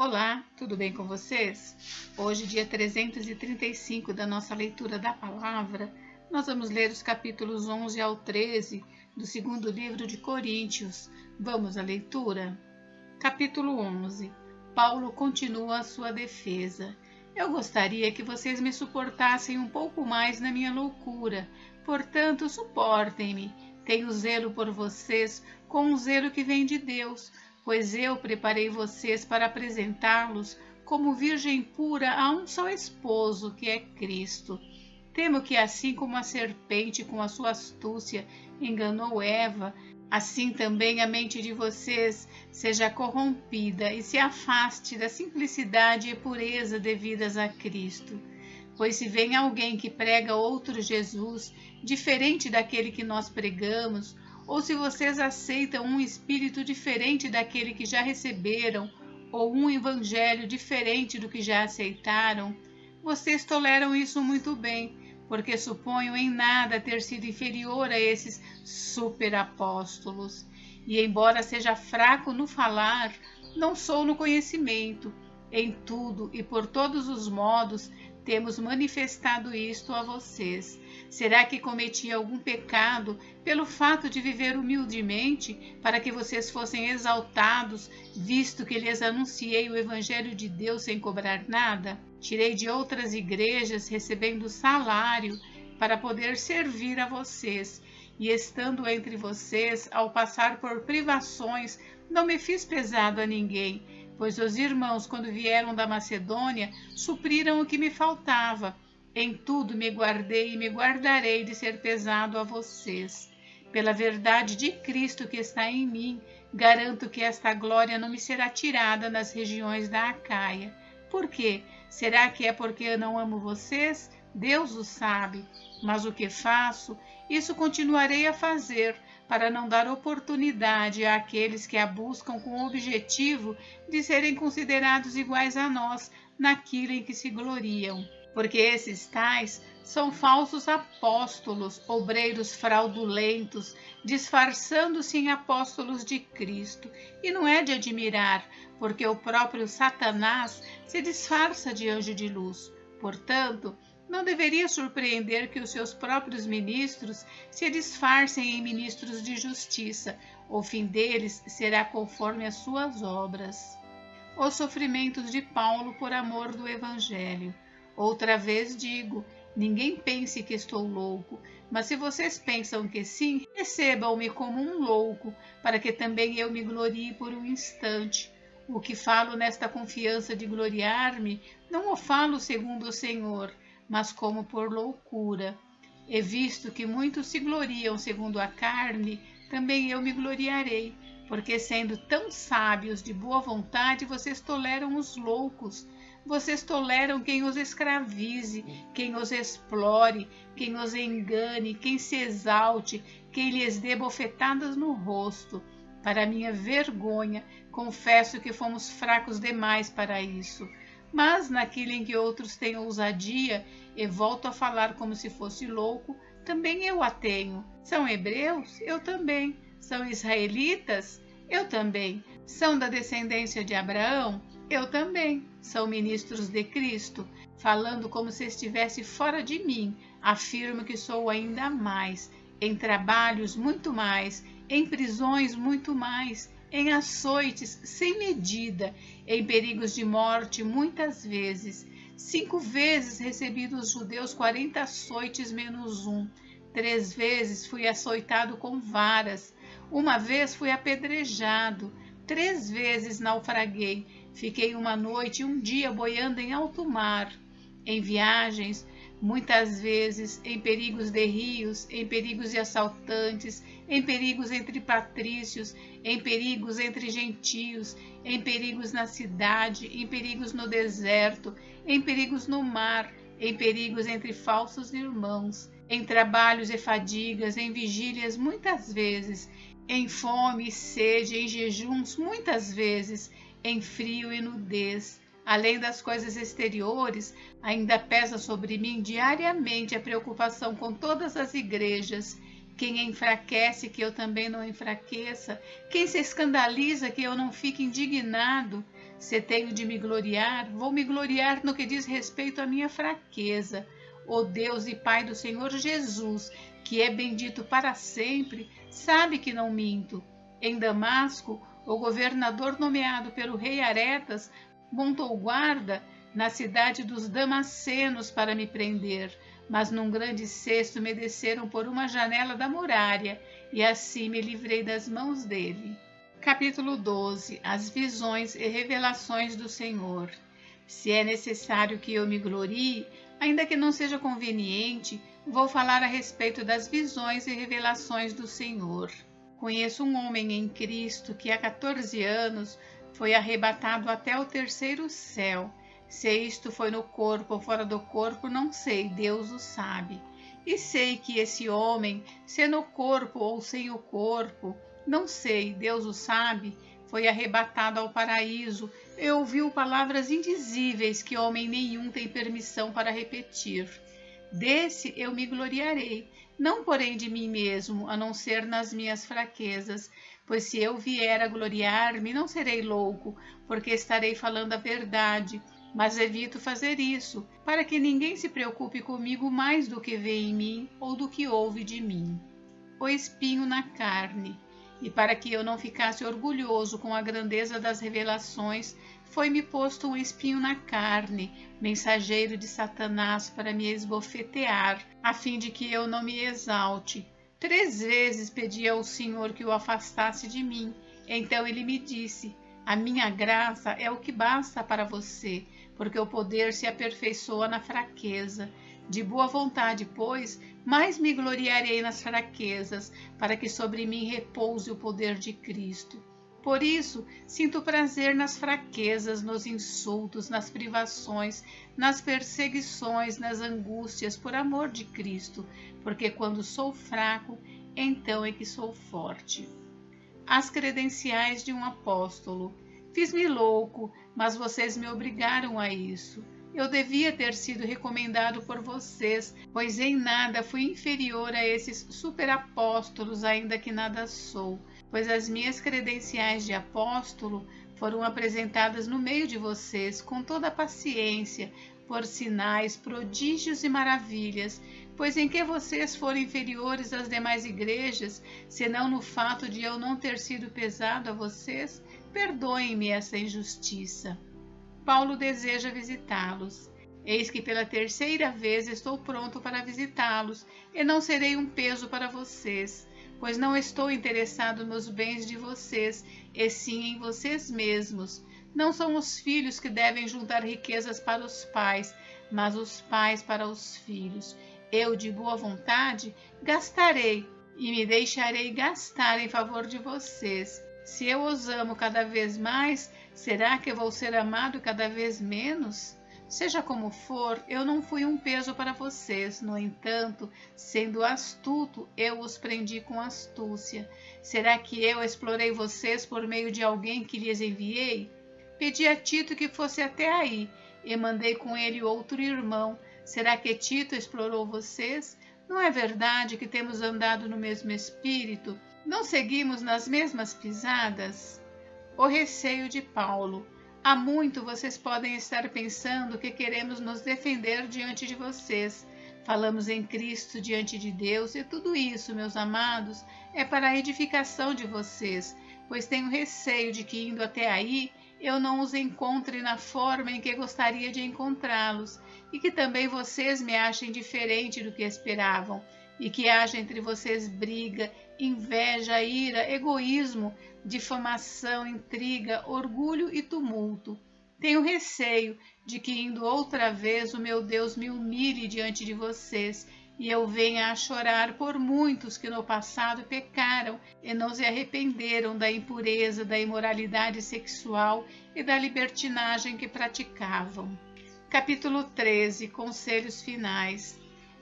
Olá, tudo bem com vocês? Hoje, dia 335 da nossa leitura da palavra, nós vamos ler os capítulos 11 ao 13 do segundo livro de Coríntios. Vamos à leitura? Capítulo 11. Paulo continua a sua defesa. Eu gostaria que vocês me suportassem um pouco mais na minha loucura, portanto, suportem-me. Tenho zelo por vocês com um zelo que vem de Deus, pois eu preparei vocês para apresentá-los como virgem pura a um só esposo, que é Cristo. Temo que assim como a serpente com a sua astúcia enganou Eva, assim também a mente de vocês seja corrompida e se afaste da simplicidade e pureza devidas a Cristo. Pois se vem alguém que prega outro Jesus, diferente daquele que nós pregamos, ou se vocês aceitam um espírito diferente daquele que já receberam, ou um evangelho diferente do que já aceitaram, vocês toleram isso muito bem, porque suponho em nada ter sido inferior a esses superapóstolos. E embora seja fraco no falar, não sou no conhecimento. Em tudo e por todos os modos temos manifestado isto a vocês. Será que cometi algum pecado pelo fato de viver humildemente, para que vocês fossem exaltados, visto que lhes anunciei o Evangelho de Deus sem cobrar nada? Tirei de outras igrejas, recebendo salário, para poder servir a vocês. E estando entre vocês, ao passar por privações, não me fiz pesado a ninguém, pois os irmãos, quando vieram da Macedônia, supriram o que me faltava. Em tudo me guardei e me guardarei de ser pesado a vocês. Pela verdade de Cristo que está em mim, garanto que esta glória não me será tirada nas regiões da Acaia. Por quê? Será que é porque eu não amo vocês? Deus o sabe. Mas o que faço, isso continuarei a fazer, para não dar oportunidade àqueles que a buscam com o objetivo de serem considerados iguais a nós naquilo em que se gloriam. Porque esses tais são falsos apóstolos, obreiros fraudulentos, disfarçando-se em apóstolos de Cristo. E não é de admirar, porque o próprio Satanás se disfarça de anjo de luz. Portanto, não deveria surpreender que os seus próprios ministros se disfarcem em ministros de justiça. O fim deles será conforme as suas obras. Os sofrimentos de Paulo por amor do Evangelho. Outra vez digo, ninguém pense que estou louco, mas se vocês pensam que sim, recebam-me como um louco, para que também eu me glorie por um instante. O que falo nesta confiança de gloriar-me, não o falo segundo o Senhor, mas como por loucura. E visto que muitos se gloriam segundo a carne, também eu me gloriarei, porque sendo tão sábios de boa vontade, vocês toleram os loucos. Vocês toleram quem os escravize, quem os explore, quem os engane, quem se exalte, quem lhes dê bofetadas no rosto. Para minha vergonha, confesso que fomos fracos demais para isso. Mas naquilo em que outros têm ousadia, e volto a falar como se fosse louco, também eu a tenho. São hebreus? Eu também. São israelitas? Eu também. São da descendência de Abraão? Eu também. São ministros de Cristo? Falando como se estivesse fora de mim, afirmo que sou ainda mais. Em trabalhos, muito mais. Em prisões, muito mais. Em açoites sem medida, em perigos de morte muitas vezes. 5 vezes recebi dos judeus 40 açoites menos um. 3 vezes fui açoitado com varas. 1 vez fui apedrejado. 3 vezes naufraguei. Fiquei 1 noite e 1 dia boiando em alto mar. Em viagens, muitas vezes, em perigos de rios, em perigos de assaltantes, em perigos entre patrícios, em perigos entre gentios, em perigos na cidade, em perigos no deserto, em perigos no mar, em perigos entre falsos irmãos, em trabalhos e fadigas, em vigílias muitas vezes, em fome e sede, em jejuns muitas vezes, em frio e nudez. Além das coisas exteriores, ainda pesa sobre mim diariamente a preocupação com todas as igrejas. Quem enfraquece, que eu também não enfraqueça. Quem se escandaliza, que eu não fique indignado. Se tenho de me gloriar, vou me gloriar no que diz respeito à minha fraqueza. O Deus e Pai do Senhor Jesus, que é bendito para sempre, sabe que não minto. Em Damasco, o governador nomeado pelo rei Aretas montou guarda na cidade dos Damascenos para me prender, mas num grande cesto me desceram por uma janela da muralha, e assim me livrei das mãos dele. Capítulo 12. As visões e revelações do Senhor. Se é necessário que eu me glorie, ainda que não seja conveniente, vou falar a respeito das visões e revelações do Senhor. Conheço um homem em Cristo que há 14 anos foi arrebatado até o terceiro céu. Se isto foi no corpo ou fora do corpo, não sei, Deus o sabe. E sei que esse homem, se no corpo ou sem o corpo, não sei, Deus o sabe, foi arrebatado ao paraíso e ouviu palavras indizíveis que homem nenhum tem permissão para repetir. Desse eu me gloriarei, não porém de mim mesmo, a não ser nas minhas fraquezas, pois se eu vier a gloriar-me, não serei louco, porque estarei falando a verdade, mas evito fazer isso, para que ninguém se preocupe comigo mais do que vê em mim ou do que ouve de mim. O espinho na carne. E para que eu não ficasse orgulhoso com a grandeza das revelações, foi-me posto um espinho na carne, mensageiro de Satanás para me esbofetear, a fim de que eu não me exalte. 3 vezes pedi ao Senhor que o afastasse de mim. Então ele me disse: a minha graça é o que basta para você, porque o poder se aperfeiçoa na fraqueza. De boa vontade, pois, mais me gloriarei nas fraquezas, para que sobre mim repouse o poder de Cristo. Por isso, sinto prazer nas fraquezas, nos insultos, nas privações, nas perseguições, nas angústias, por amor de Cristo, porque quando sou fraco, então é que sou forte. As credenciais de um apóstolo. Fiz-me louco, mas vocês me obrigaram a isso. Eu devia ter sido recomendado por vocês, pois em nada fui inferior a esses superapóstolos, ainda que nada sou, pois as minhas credenciais de apóstolo foram apresentadas no meio de vocês com toda a paciência, por sinais, prodígios e maravilhas, pois em que vocês foram inferiores às demais igrejas, senão no fato de eu não ter sido pesado a vocês? Perdoem-me essa injustiça. Paulo deseja visitá-los. Eis que pela 3ª vez estou pronto para visitá-los, e não serei um peso para vocês, pois não estou interessado nos bens de vocês, e sim em vocês mesmos. Não são os filhos que devem juntar riquezas para os pais, mas os pais para os filhos. Eu, de boa vontade, gastarei e me deixarei gastar em favor de vocês. Se eu os amo cada vez mais, será que vou ser amado cada vez menos? Seja como for, eu não fui um peso para vocês. No entanto, sendo astuto, eu os prendi com astúcia. Será que eu explorei vocês por meio de alguém que lhes enviei? Pedi a Tito que fosse até aí, e mandei com ele outro irmão. Será que Tito explorou vocês? Não é verdade que temos andado no mesmo espírito? Não seguimos nas mesmas pisadas? O receio de Paulo. Há muito vocês podem estar pensando que queremos nos defender diante de vocês. Falamos em Cristo diante de Deus, e tudo isso, meus amados, é para a edificação de vocês, pois tenho receio de que, indo até aí, eu não os encontre na forma em que gostaria de encontrá-los, e que também vocês me achem diferente do que esperavam, e que haja entre vocês briga, inveja, ira, egoísmo, difamação, intriga, orgulho e tumulto. Tenho receio de que, indo outra vez, o meu Deus me humilhe diante de vocês, e eu venha a chorar por muitos que no passado pecaram e não se arrependeram da impureza, da imoralidade sexual e da libertinagem que praticavam. Capítulo 13. Conselhos finais.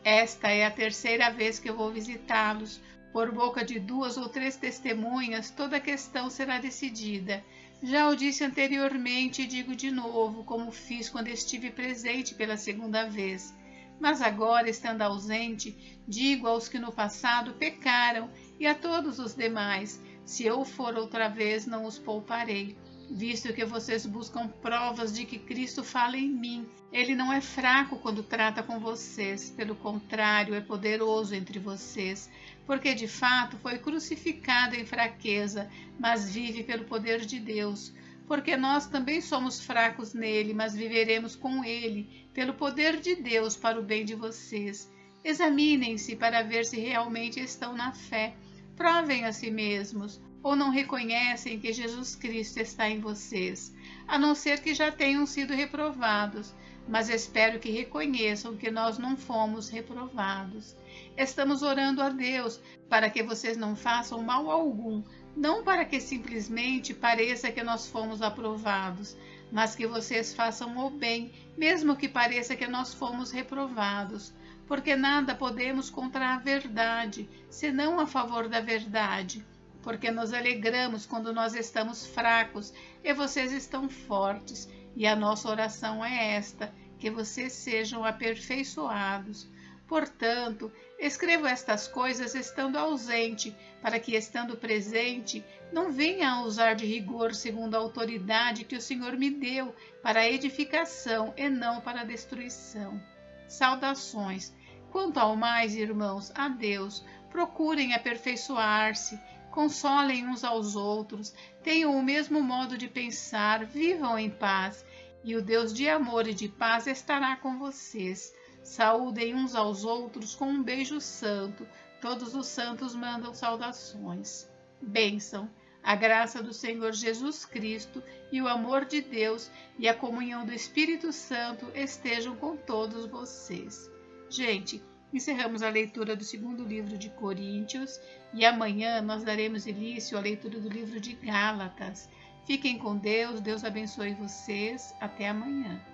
Esta é a 3ª vez que eu vou visitá-los. Por boca de 2 ou 3 testemunhas, toda a questão será decidida. Já o disse anteriormente e digo de novo, como fiz quando estive presente pela 2ª vez. Mas agora, estando ausente, digo aos que no passado pecaram e a todos os demais: se eu for outra vez, não os pouparei. visto que vocês buscam provas de que Cristo fala em mim. Ele não é fraco quando trata com vocês, pelo contrário, é poderoso entre vocês, porque de fato foi crucificado em fraqueza, mas vive pelo poder de Deus. Porque nós também somos fracos nele, mas viveremos com ele, pelo poder de Deus, para o bem de vocês. Examinem-se para ver se realmente estão na fé. Provem a si mesmos, ou não reconhecem que Jesus Cristo está em vocês, a não ser que já tenham sido reprovados. Mas espero que reconheçam que nós não fomos reprovados. Estamos orando a Deus para que vocês não façam mal algum, não para que simplesmente pareça que nós fomos aprovados, mas que vocês façam o bem, mesmo que pareça que nós fomos reprovados. Porque nada podemos contra a verdade, senão a favor da verdade. Porque nos alegramos quando nós estamos fracos e vocês estão fortes. E a nossa oração é esta, que vocês sejam aperfeiçoados. Portanto, escrevo estas coisas estando ausente, para que, estando presente, não venha a usar de rigor segundo a autoridade que o Senhor me deu, para a edificação e não para a destruição. Saudações. Quanto ao mais, irmãos, a Deus, procurem aperfeiçoar-se, consolem uns aos outros, tenham o mesmo modo de pensar, vivam em paz, e o Deus de amor e de paz estará com vocês. Saúdem uns aos outros com um beijo santo. Todos os santos mandam saudações. Bênção. A graça do Senhor Jesus Cristo e o amor de Deus e a comunhão do Espírito Santo estejam com todos vocês. Gente, encerramos a leitura do segundo livro de Coríntios e amanhã nós daremos início à leitura do livro de Gálatas. Fiquem com Deus, Deus abençoe vocês. Até amanhã.